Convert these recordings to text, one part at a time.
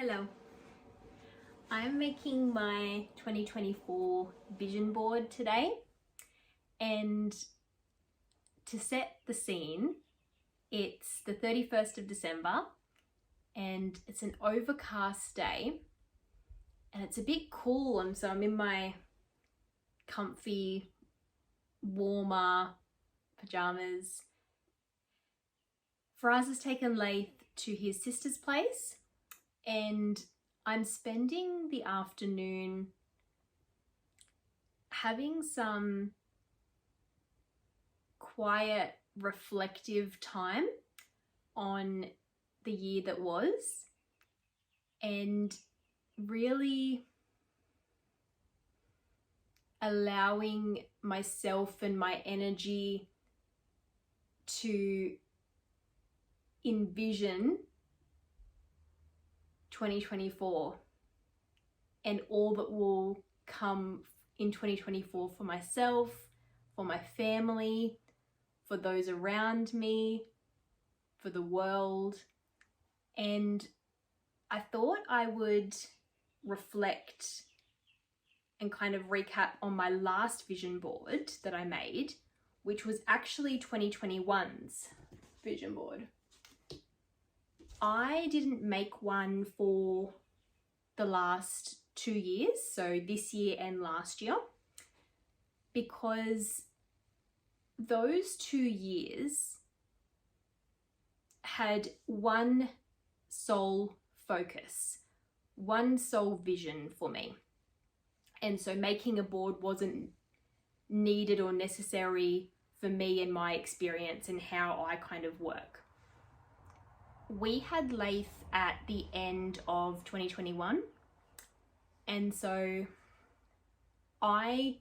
Hello. I'm making my 2024 vision board today, and to set the scene, it's the 31st of December and it's an overcast day and it's a bit cool, and so I'm in my comfy, warmer pajamas. Faraz has taken Laith to his sister's place and I'm spending the afternoon having some quiet, reflective time on the year that was, and really allowing myself and my energy to envision 2024 and all that will come in 2024 for myself, for my family, for those around me, for the world. And I thought I would reflect and kind of recap on my last vision board that I made, which was actually 2021's vision board. I didn't make one for the last 2 years, so this year and last year, because those 2 years had one sole focus, one sole vision for me. And so making a board wasn't needed or necessary for me and my experience and how I kind of work. We had Laith at the end of 2021, and so I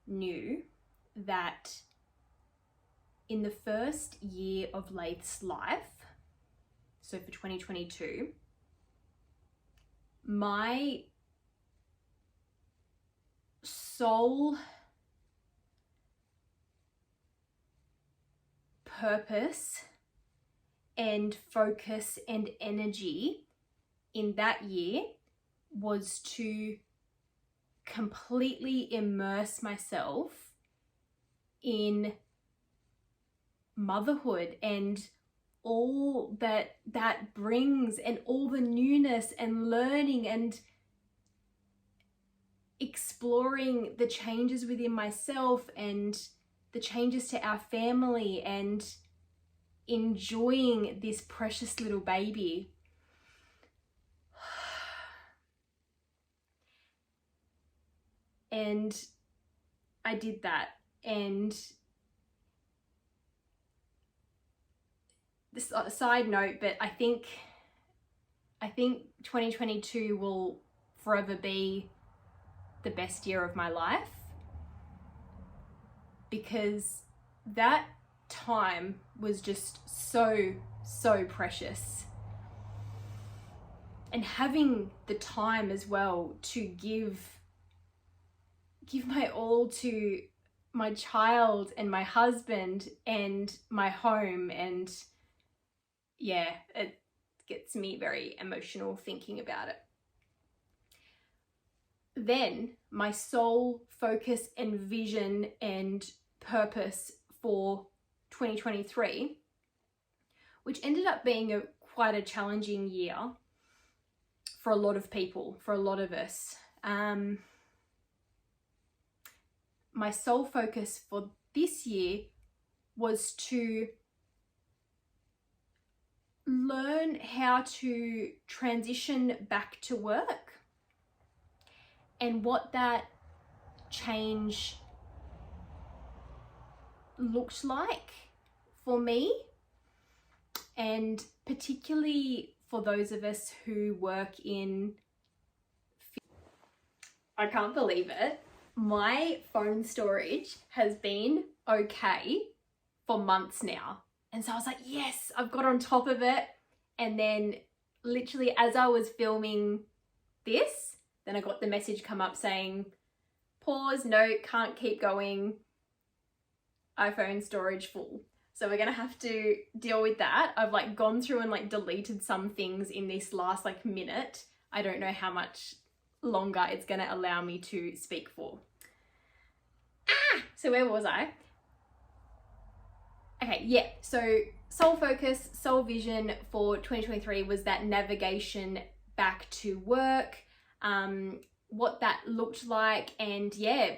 knew that in the first year of Laith's life, so for 2022, my sole purpose and focus and energy in that year was to completely immerse myself in motherhood and all that brings, and all the newness and learning and exploring the changes within myself and the changes to our family and enjoying this precious little baby. And I did that, and this side note, but I think 2022 will forever be the best year of my life, because that time was just so precious. And having the time as well to give my all to my child and my husband and my home, and yeah, it gets me very emotional thinking about it. Then my sole focus and vision and purpose for 2023, which ended up being quite a challenging year for a lot of people, for a lot of us. My sole focus for this year was to learn how to transition back to work and what that change looked like for me, and particularly for those of us who work in... I can't believe it. My phone storage has been okay for months now. And so I was like, yes, I've got on top of it. And then literally as I was filming this, then I got the message come up saying, pause, no, can't keep going, iPhone storage full. So we're gonna have to deal with that. I've gone through and deleted some things in this last minute I don't know how much longer it's going to allow me to speak for. So where was I? Okay, yeah, so soul focus, soul vision for 2023 was that navigation back to work, what that looked like, and yeah,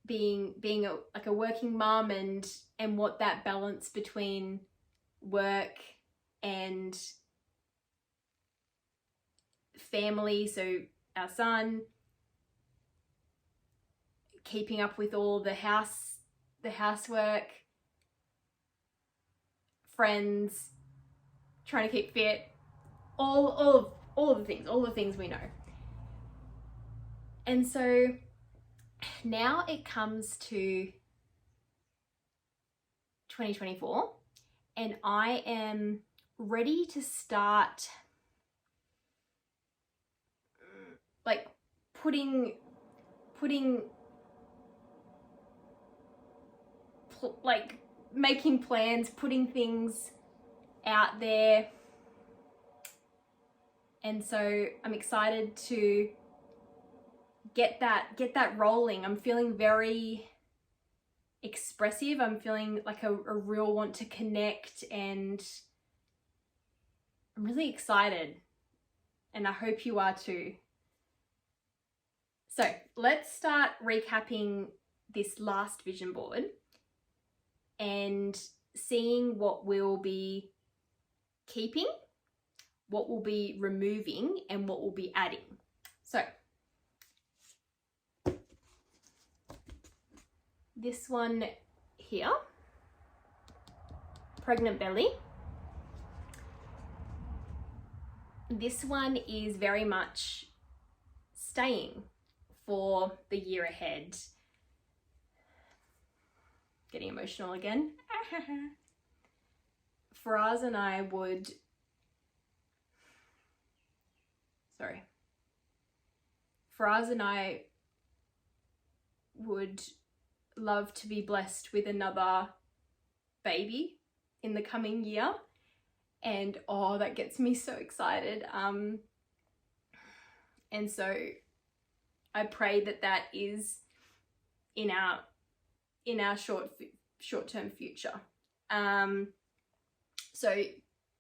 being a working mom, and what that balance between work and family, so our son, keeping up with all the housework, friends, trying to keep fit, all the things we know. And so now it comes to 2024, and I am ready to start like like making plans, putting things out there. And so I'm excited to get that rolling. I'm feeling very expressive. I'm feeling like a real want to connect, and I'm really excited, and I hope you are too. So let's start recapping this last vision board and seeing what we'll be keeping, what we'll be removing, and what we'll be adding. So this one here, pregnant belly. This one is very much staying for the year ahead. Getting emotional again. Faraz and I would, love to be blessed with another baby in the coming year. And oh, that gets me so excited. And so I pray that is in our short-term future. So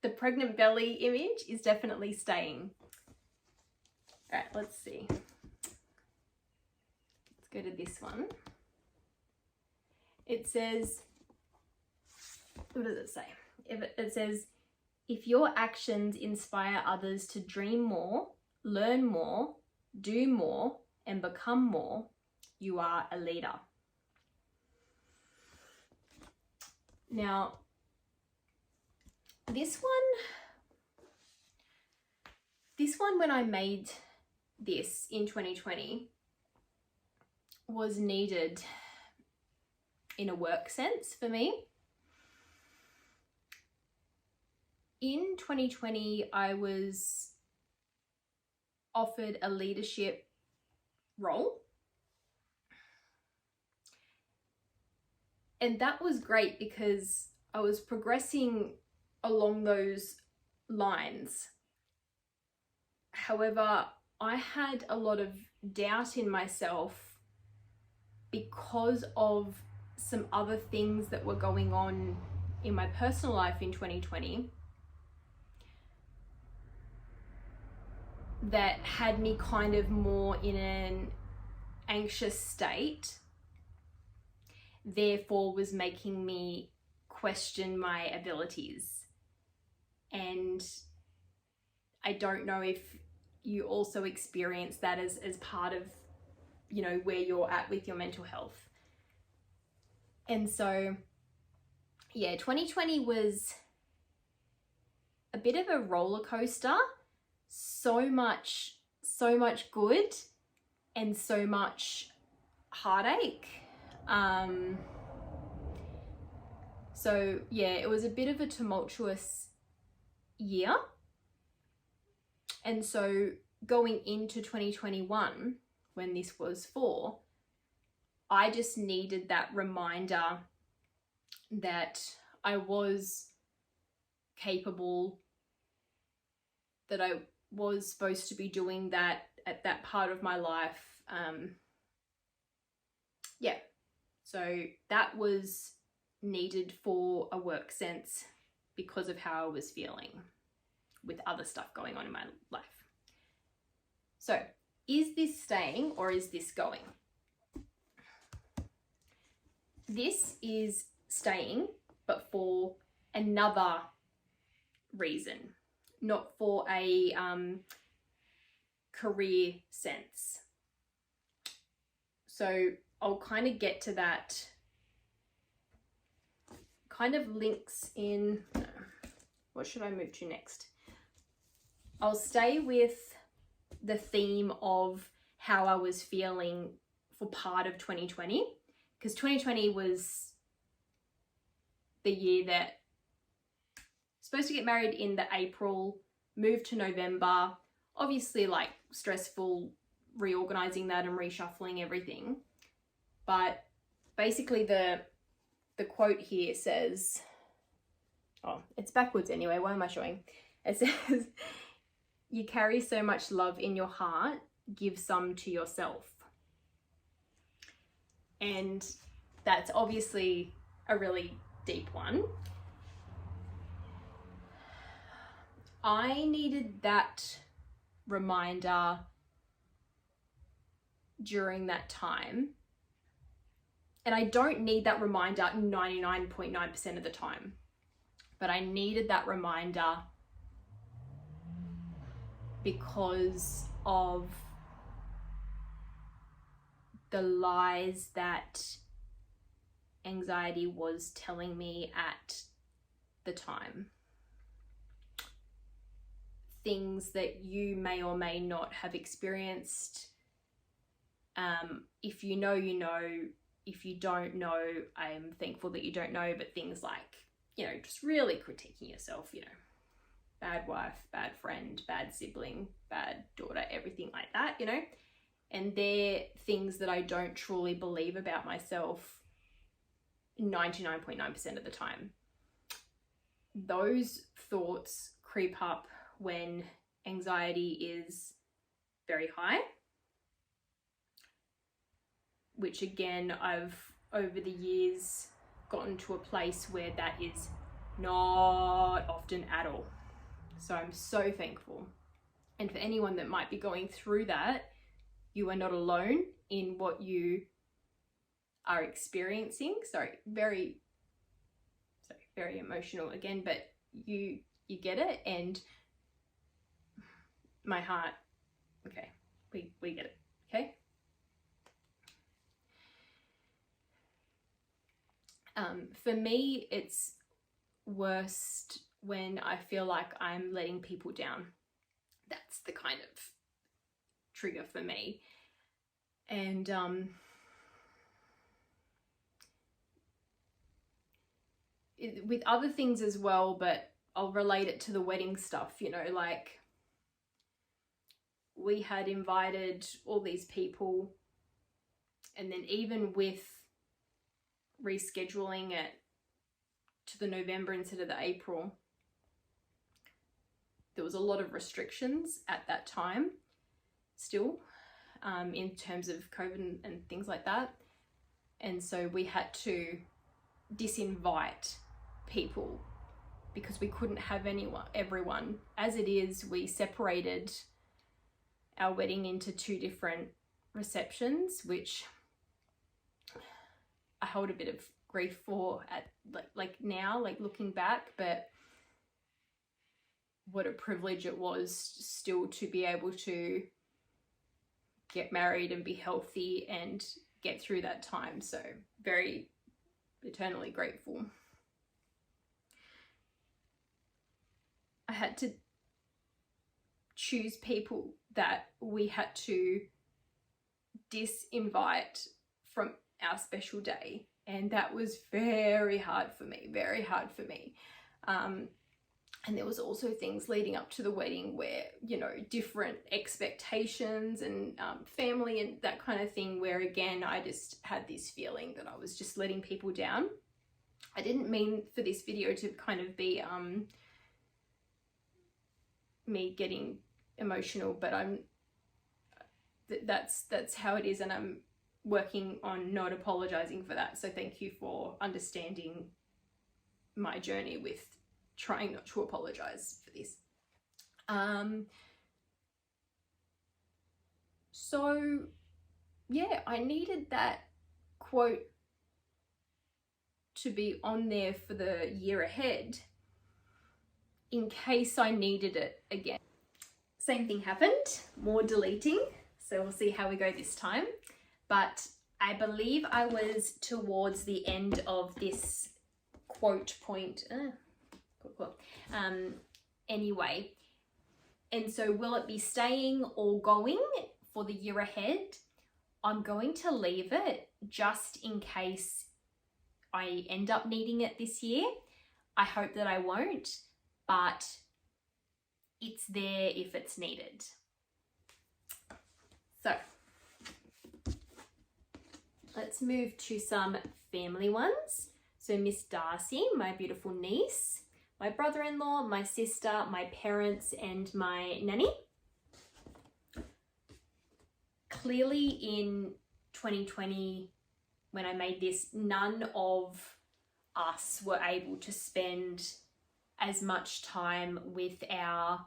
the pregnant belly image is definitely staying. All right, let's see. Let's go to this one. It says, what does it say? It says, if your actions inspire others to dream more, learn more, do more, and become more, you are a leader. Now, this one when I made this in 2020 was needed in a work sense for me. In 2020, I was offered a leadership role. And that was great because I was progressing along those lines. However, I had a lot of doubt in myself because of some other things that were going on in my personal life in 2020 that had me kind of more in an anxious state, therefore was making me question my abilities. And I don't know if you also experience that as part of, you know, where you're at with your mental health. And so, yeah, 2020 was a bit of a roller coaster. So much good and so much heartache. So yeah, it was a bit of a tumultuous year. And so going into 2021, when this was for, I just needed that reminder that I was capable that I was supposed to be doing that at that part of my life. Yeah, so that was needed for a work sense because of how I was feeling with other stuff going on in my life. So is this staying or is this going? This is staying, but for another reason, not for a career sense. So I'll kind of get to that. Kind of links in. What should I move to next? I'll stay with the theme of how I was feeling for part of 2020, because 2020 was the year that supposed to get married in the April, moved to November, obviously like stressful reorganizing that and reshuffling everything. But basically the quote here says, oh, it's backwards anyway, why am I showing? It says, you carry so much love in your heart, give some to yourself. And that's obviously a really deep one. I needed that reminder during that time. And I don't need that reminder 99.9% of the time, but I needed that reminder because of the lies that anxiety was telling me at the time. Things that you may or may not have experienced. If you know, you know. If you don't know, I'm thankful that you don't know, but things like, you know, just really critiquing yourself, you know, bad wife, bad friend, bad sibling, bad daughter, everything like that, you know, and they're things that I don't truly believe about myself 99.9% of the time. Those thoughts creep up when anxiety is very high, which again, I've over the years gotten to a place where that is not often at all. So I'm so thankful. And for anyone that might be going through that, you are not alone in what you are experiencing. Very emotional again, but you get it, and my heart, okay, we get it, okay? For me, it's worst when I feel like I'm letting people down. That's the kind of trigger for me. And with other things as well, but I'll relate it to the wedding stuff, you know, like we had invited all these people, and then even with rescheduling it to the November instead of the April, there was a lot of restrictions at that time still, in terms of COVID and things like that. And so we had to disinvite people because we couldn't have everyone. As it is, we separated our wedding into 2 different receptions, which I hold a bit of grief for at like now, like looking back, but what a privilege it was still to be able to get married and be healthy and get through that time. So very eternally grateful. I had to choose people that we had to disinvite from our special day, and that was very hard for me. And there was also things leading up to the wedding where, you know, different expectations and family and that kind of thing, where again, I just had this feeling that I was just letting people down. I didn't mean for this video to kind of be me getting emotional, but that's how it is, and I'm working on not apologizing for that. So thank you for understanding my journey with trying not to apologize for this. So yeah, I needed that quote to be on there for the year ahead in case I needed it again. Same thing happened, more deleting, so we'll see how we go this time. But I believe I was towards the end of this quote point, anyway. And so will it be staying or going for the year ahead? I'm going to leave it just in case I end up needing it this year. I hope that I won't, but it's there if it's needed. So let's move to some family ones. So Miss Darcy, my beautiful niece, my brother-in-law, my sister, my parents, and my nanny. Clearly in 2020, when I made this, none of us were able to spend as much time with our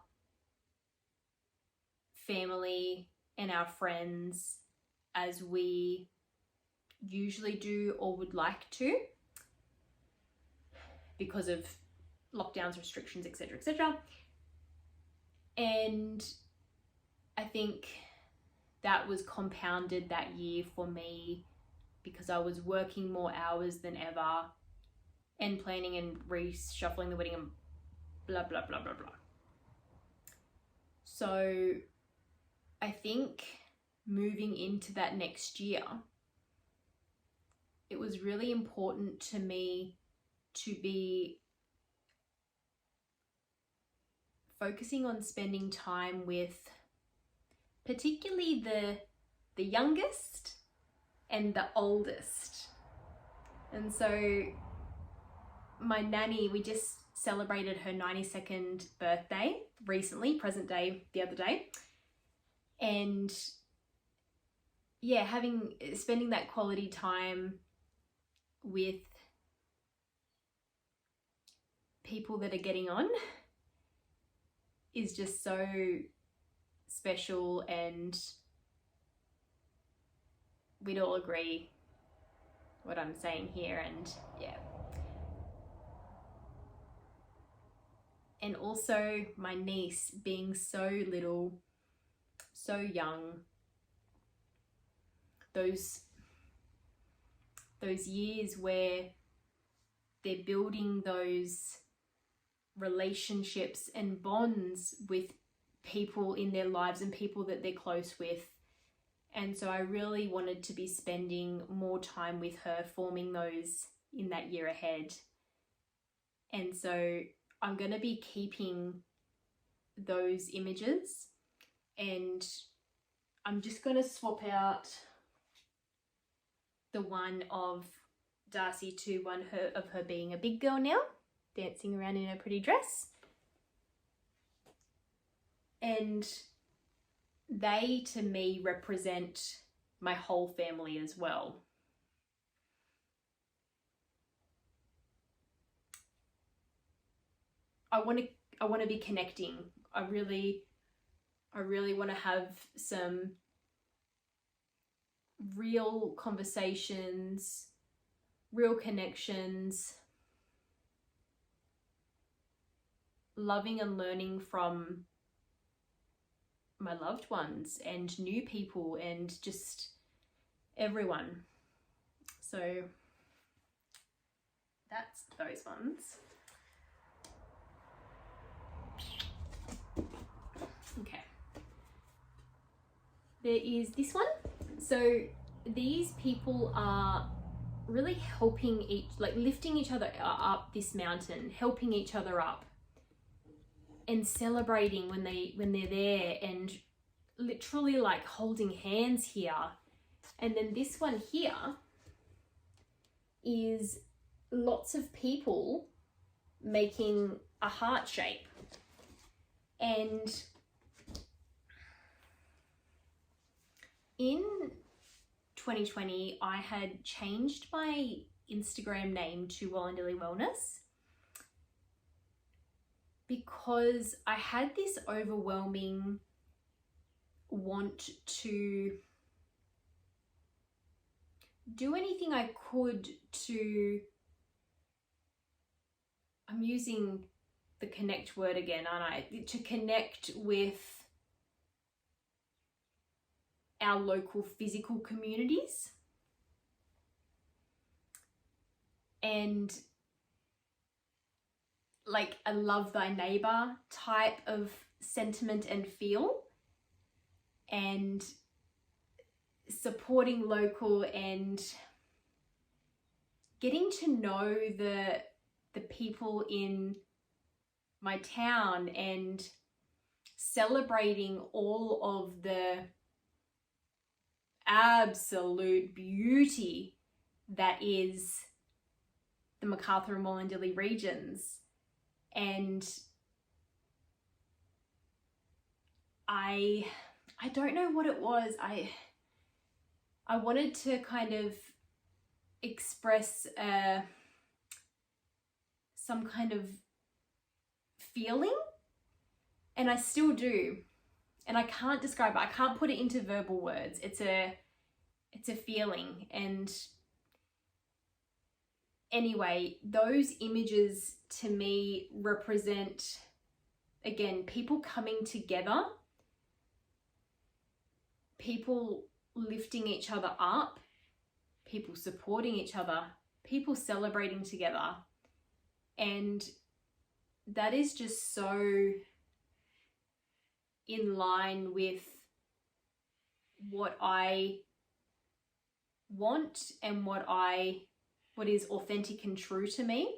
family and our friends as we usually do or would like to, because of lockdowns, restrictions, etc., etc. And I think that was compounded that year for me because I was working more hours than ever and planning and reshuffling the wedding and blah, blah, blah, blah, blah. So I think moving into that next year, it was really important to me to be focusing on spending time with particularly the youngest and the oldest. And so my nanny, we just celebrated her 92nd birthday recently, present day, the other day. And yeah, spending that quality time with people that are getting on is just so special, and we'd all agree what I'm saying here. And yeah, and also my niece being so little, so young, those years where they're building those relationships and bonds with people in their lives and people that they're close with. And so I really wanted to be spending more time with her, forming those in that year ahead. And so I'm going to be keeping those images, and I'm just going to swap out the one of Darcy to one of her being a big girl now, dancing around in her pretty dress. And they, to me, represent my whole family as well. I want to be connecting. I really want to have some real conversations, real connections, loving and learning from my loved ones and new people and just everyone. So that's those ones. Okay. There is this one. So these people are really helping lifting each other up this mountain, helping each other up, and celebrating when they're there, and literally like holding hands here. And then this one here is lots of people making a heart shape. And in 2020, I had changed my Instagram name to Wollondilly Wellness because I had this overwhelming want to do anything I could to, I'm using the connect word again, aren't I? To connect with our local physical communities and like a love thy neighbor type of sentiment and feel, and supporting local and getting to know the people in my town and celebrating all of the absolute beauty that is the Macarthur and Wollondilly regions. And I don't know what it was. I wanted to kind of express some kind of feeling, and I still do, and I can't describe it. I can't put it into verbal words. It's a feeling. And anyway, those images to me represent, again, people coming together, people lifting each other up, people supporting each other, people celebrating together. And that is just so in line with what I want and what is authentic and true to me.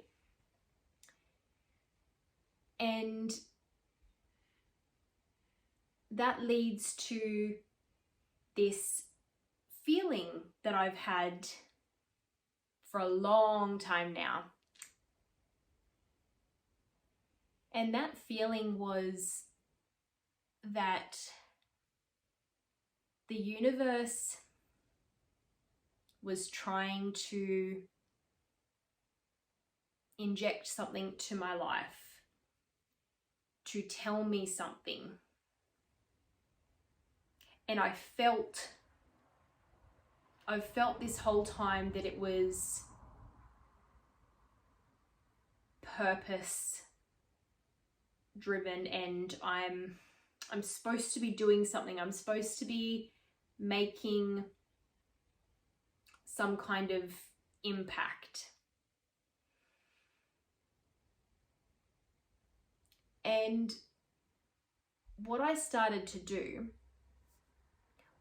And that leads to this feeling that I've had for a long time now. And that feeling was that the universe was trying to inject something to my life, to tell me something. And I've felt this whole time that it was purpose driven, and I'm supposed to be doing something. I'm supposed to be making some kind of impact. And what I started to do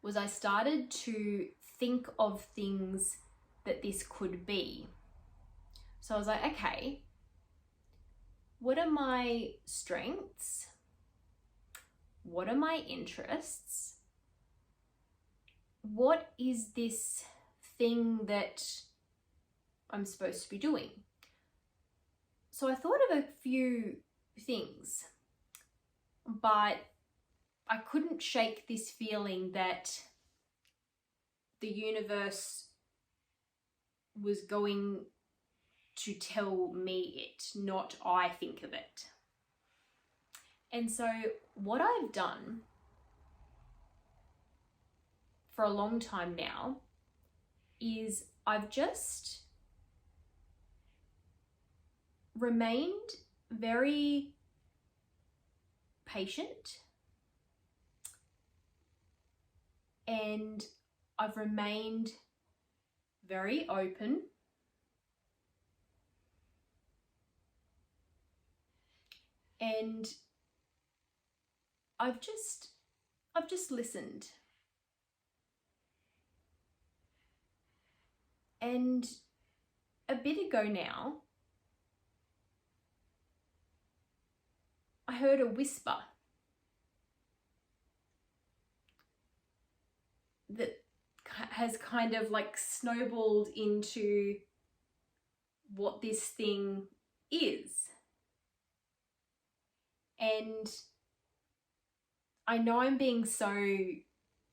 was I started to think of things that this could be. So I was like, okay, what are my strengths? What are my interests? What is this thing that I'm supposed to be doing? So I thought of a few things, but I couldn't shake this feeling that the universe was going to tell me it, not I think of it. And so what I've done for a long time now is I've just remained very patient, and I've remained very open, and I've just listened. And a bit ago now, I heard a whisper that has kind of like snowballed into what this thing is. And I know I'm being so,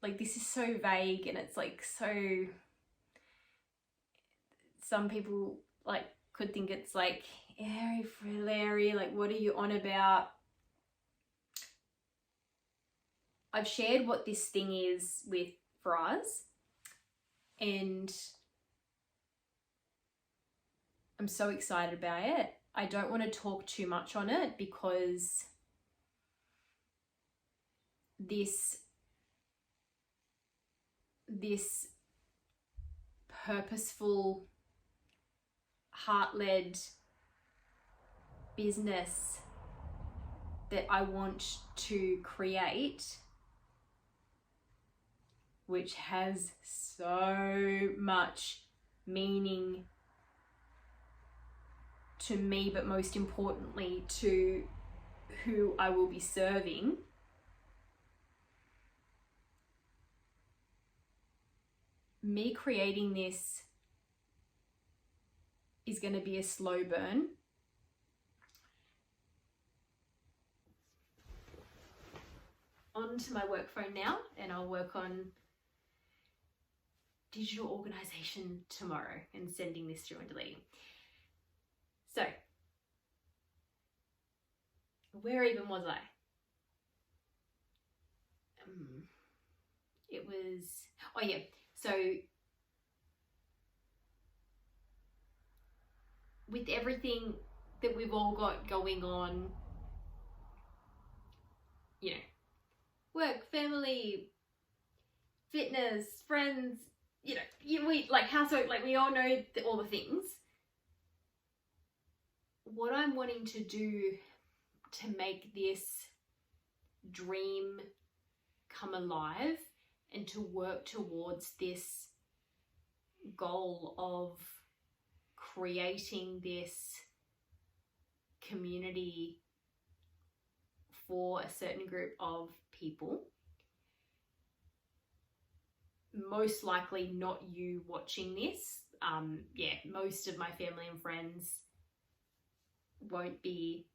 like, this is so vague, and it's like so, some people like could think it's like airy flary, like what are you on about? I've shared what this thing is with Faraz, and I'm so excited about it. I don't want to talk too much on it because this purposeful, heart-led business that I want to create, which has so much meaning to me, but most importantly to who I will be serving. Me creating this is going to be a slow burn. On to my work phone now, and I'll work on digital organization tomorrow and sending this through and deleting. So, where even was I? It was, oh yeah, so with everything that we've all got going on, you know, work, family, fitness, friends, you know, we like housework, like we all know all the things. What I'm wanting to do to make this dream come alive and to work towards this goal of creating this community for a certain group of people, most likely not you watching this. Most of my family and friends won't be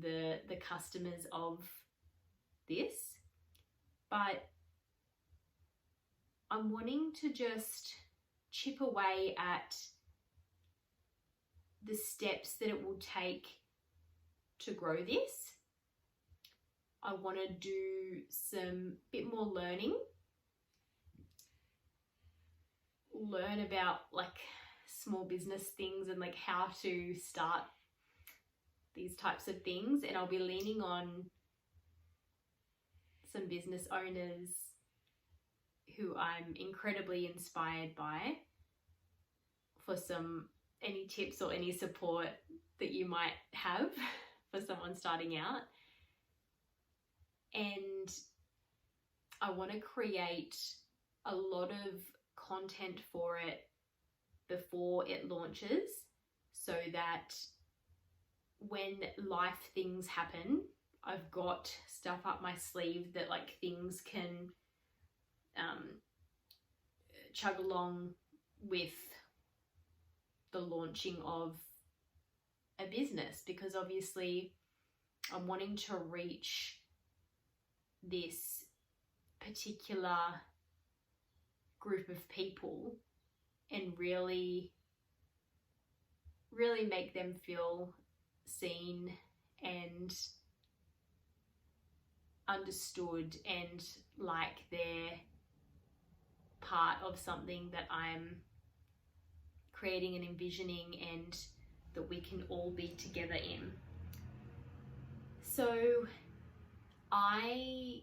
the customers of this, but I'm wanting to just chip away at the steps that it will take to grow this. I want to do some bit more learn about like small business things and like how to start these types of things, and I'll be leaning on some business owners who I'm incredibly inspired by for any tips or any support that you might have for someone starting out. And I want to create a lot of content for it before it launches, so that when life things happen, I've got stuff up my sleeve that like things can chug along with the launching of a business, because obviously I'm wanting to reach this particular group of people and really make them feel seen and understood and like they're part of something that I'm creating and envisioning and that we can all be together in. So I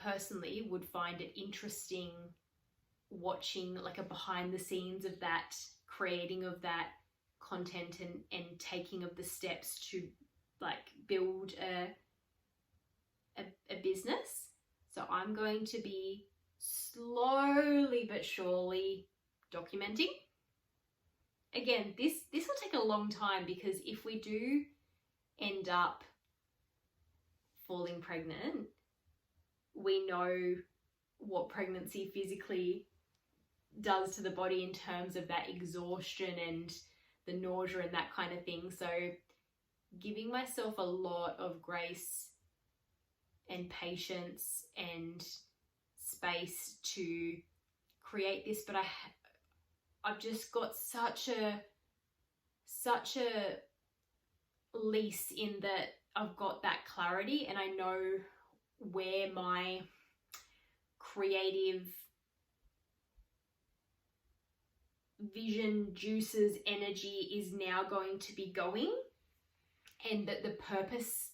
personally would find it interesting watching like a behind the scenes of that, creating of that content and taking of the steps to like build a business. So I'm going to be slowly but surely documenting. Again, this will take a long time, because if we do end up falling pregnant, we know what pregnancy physically does to the body in terms of that exhaustion and the nausea and that kind of thing. So giving myself a lot of grace and patience and space to create this, but I've just got such a lease in that I've got that clarity, and I know where my creative vision, juices, energy is now going to be going, and that the purpose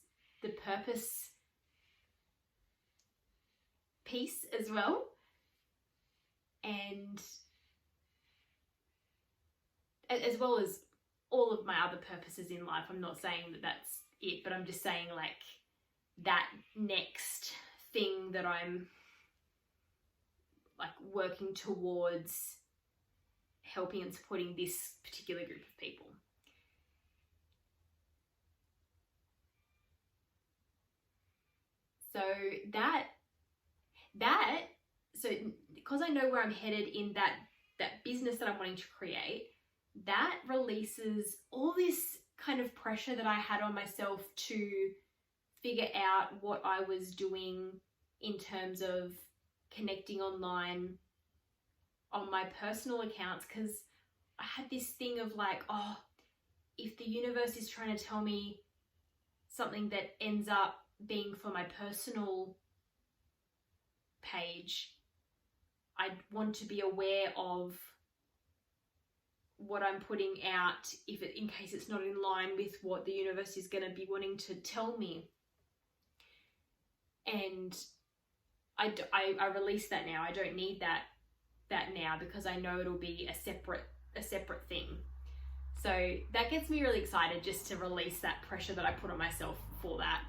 piece as well, and as well as all of my other purposes in life. I'm not saying that that's it, but I'm just saying like that next thing that I'm like working towards helping and supporting this particular group of people. So so because I know where I'm headed in that business that I'm wanting to create, that releases all this kind of pressure that I had on myself to figure out what I was doing in terms of connecting online on my personal accounts, because I had this thing of like, oh, if the universe is trying to tell me something that ends up being for my personal page, I want to be aware of what I'm putting out, in case it's not in line with what the universe is going to be wanting to tell me. And I release that now. I don't need that now, because I know it'll be a separate thing. So that gets me really excited, just to release that pressure that I put on myself for that.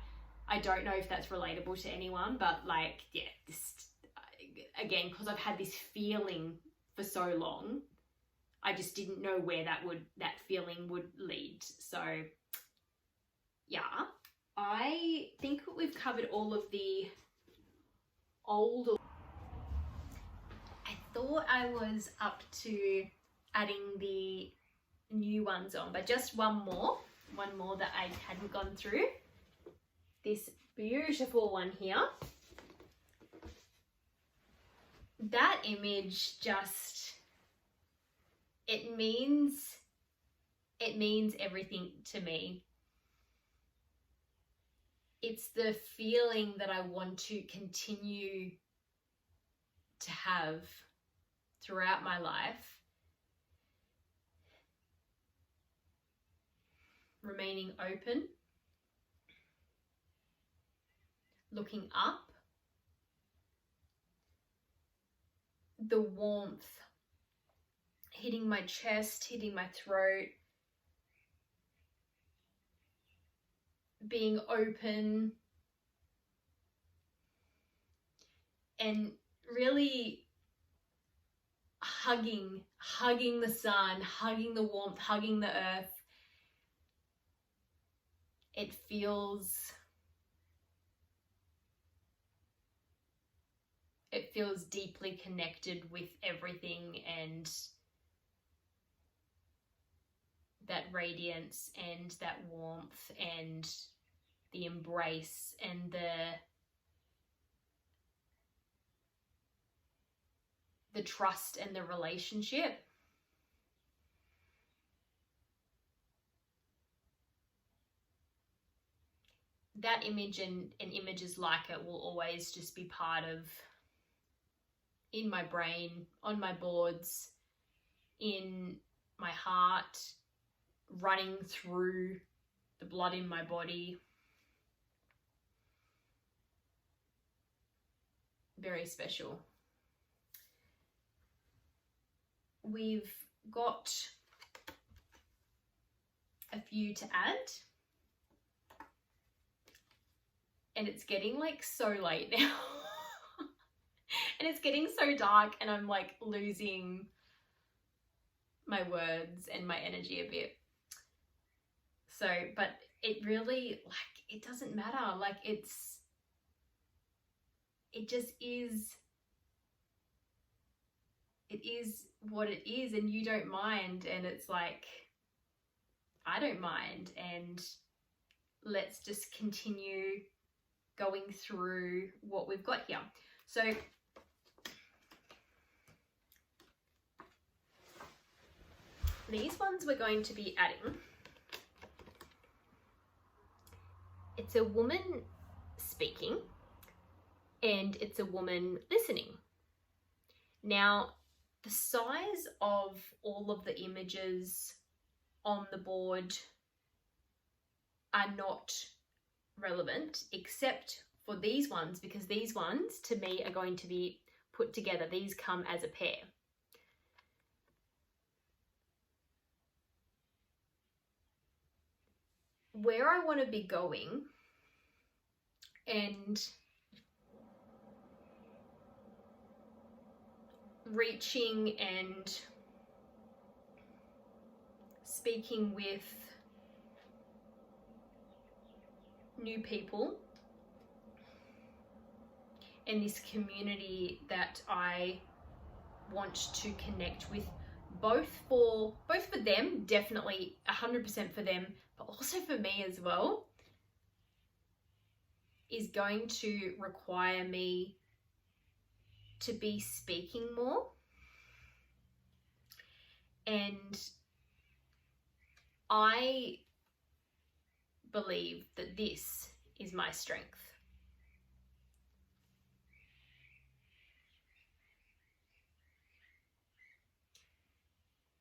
I don't know if that's relatable to anyone, but like, yeah, again, because I've had this feeling for so long, I just didn't know where that feeling would lead. So yeah, I think we've covered all of the old. I thought I was up to adding the new ones on, but just one more that I hadn't gone through. This beautiful one here. That image just, it means everything to me. It's the feeling that I want to continue to have throughout my life. Remaining open, looking up, the warmth hitting my chest, hitting my throat, being open, and really hugging the sun, hugging the warmth, hugging the earth. It feels deeply connected with everything, and that radiance and that warmth and the embrace and the trust and the relationship. That image and images like it will always just be part of, in my brain, on my boards, in my heart, running through the blood in my body. Very special. We've got a few to add, and it's getting like so late now. And it's getting so dark, and I'm like losing my words and my energy a bit. So, but it really, like, it doesn't matter. Like, it just is, it is what it is, and you don't mind. And it's like, I don't mind. And let's just continue going through what we've got here. So these ones we're going to be adding. It's a woman speaking and it's a woman listening. Now, the size of all of the images on the board are not relevant except for these ones, because these ones to me are going to be put together. These come as a pair. Where I want to be going and reaching and speaking with new people and this community that I want to connect with, both for them, definitely 100% for them, but also for me as well, is going to require me to be speaking more. And I believe that this is my strength.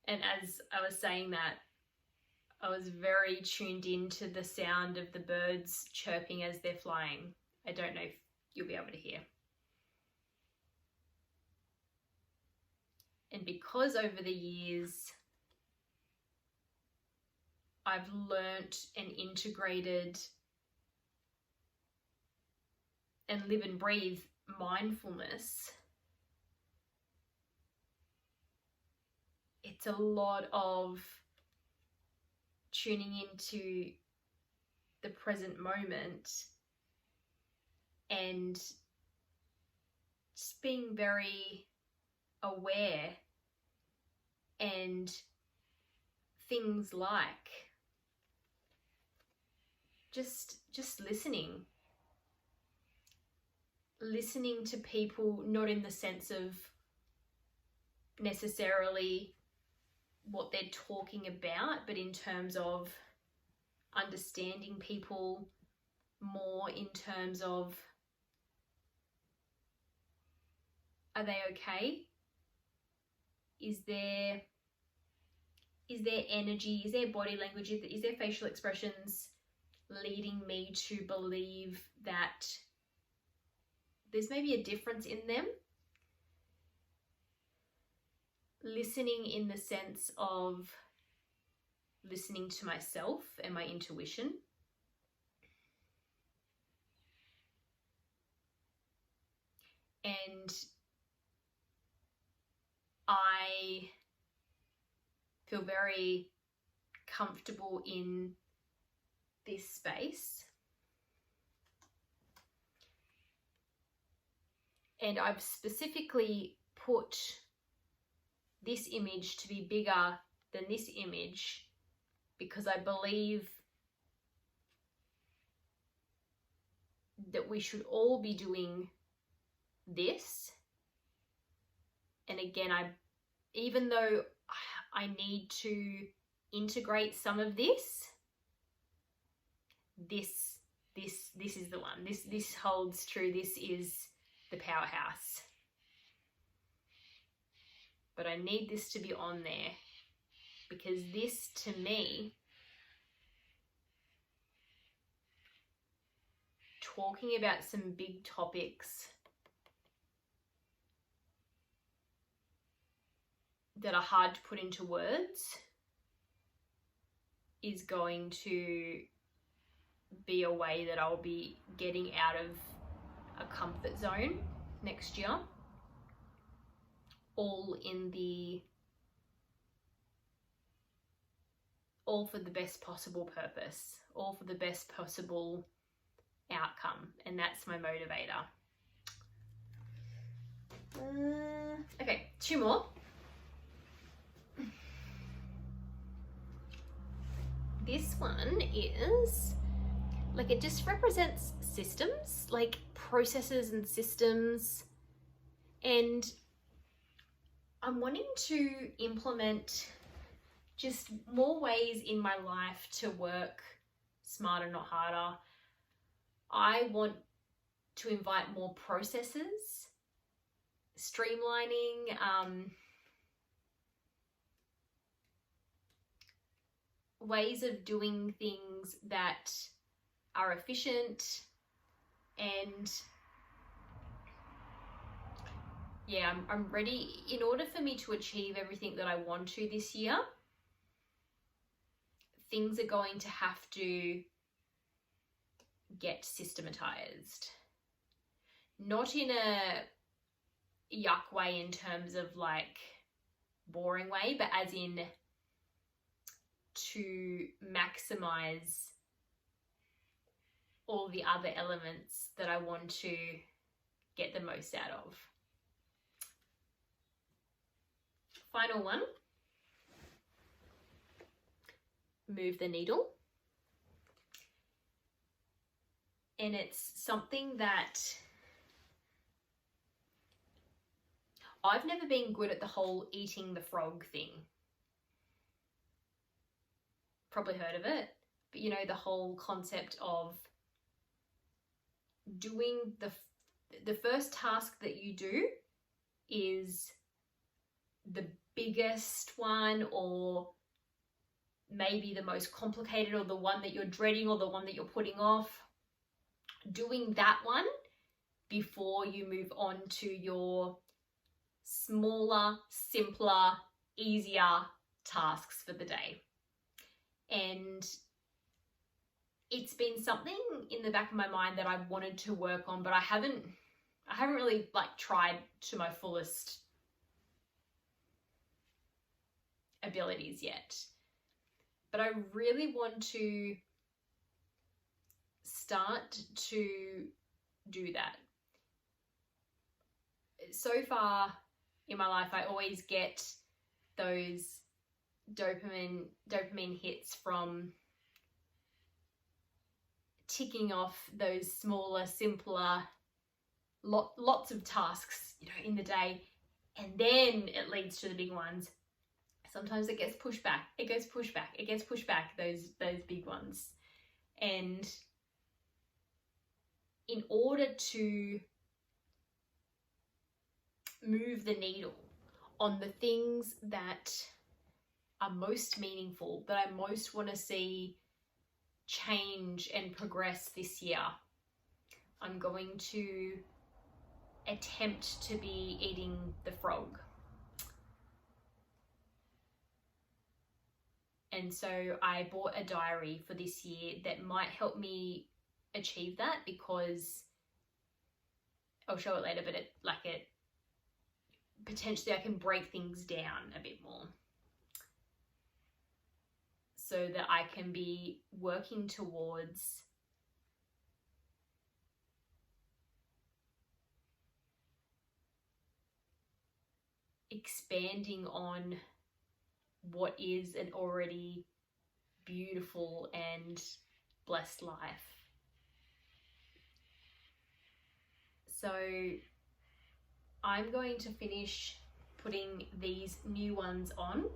And as I was saying that, I was very tuned into the sound of the birds chirping as they're flying. I don't know if you'll be able to hear. And because over the years, I've learnt and integrated and live and breathe mindfulness, it's a lot of tuning into the present moment and just being very aware, and things like just listening to people, not in the sense of necessarily what they're talking about, but in terms of understanding people more, in terms of, are they okay? Is there energy? Is there body language? Is there facial expressions leading me to believe that there's maybe a difference in them? Listening in the sense of listening to myself and my intuition. And I feel very comfortable in this space. And I've specifically put this image to be bigger than this image because I believe that we should all be doing this. And again, even though I need to integrate some of this is the one. This holds true. This is the powerhouse. But I need this to be on there because this, to me, talking about some big topics that are hard to put into words is going to be a way that I'll be getting out of a comfort zone next year, all for the best possible purpose, all for the best possible outcome, and that's my motivator. Okay, 2 more. This one is like it just represents systems, like processes and systems. And I'm wanting to implement just more ways in my life to work smarter, not harder. I want to invite more processes, streamlining, ways of doing things that are efficient, and yeah, I'm ready. In order for me to achieve everything that I want to this year, things are going to have to get systematized. Not in a yuck way in terms of like boring way, but as in to maximize all the other elements that I want to get the most out of. Final one, move the needle. And it's something that I've never been good at, the whole eating the frog thing. Probably heard of it, but you know, the whole concept of doing the first task that you do is the biggest one, or maybe the most complicated, or the one that you're dreading, or the one that you're putting off. Doing that one before you move on to your smaller, simpler, easier tasks for the day. And it's been something in the back of my mind that I wanted to work on, but I haven't really like tried to my fullest abilities yet. But I really want to start to do that. So far in my life, I always get those dopamine hits from ticking off those smaller, simpler, lots of tasks, you know, in the day, and then it leads to the big ones. Sometimes it gets pushed back, those big ones. And in order to move the needle on the things that are most meaningful, that I most want to see change and progress this year, I'm going to attempt to be eating the frog. And so I bought a diary for this year that might help me achieve that, because I'll show it later, but it potentially I can break things down a bit more so that I can be working towards expanding on what is an already beautiful and blessed life. So I'm going to finish putting these new ones on.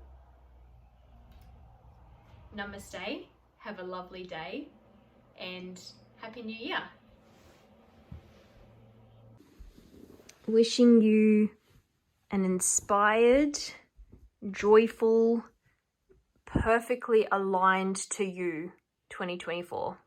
Namaste, have a lovely day, and Happy New Year. Wishing you an inspired, joyful, perfectly aligned to you 2024.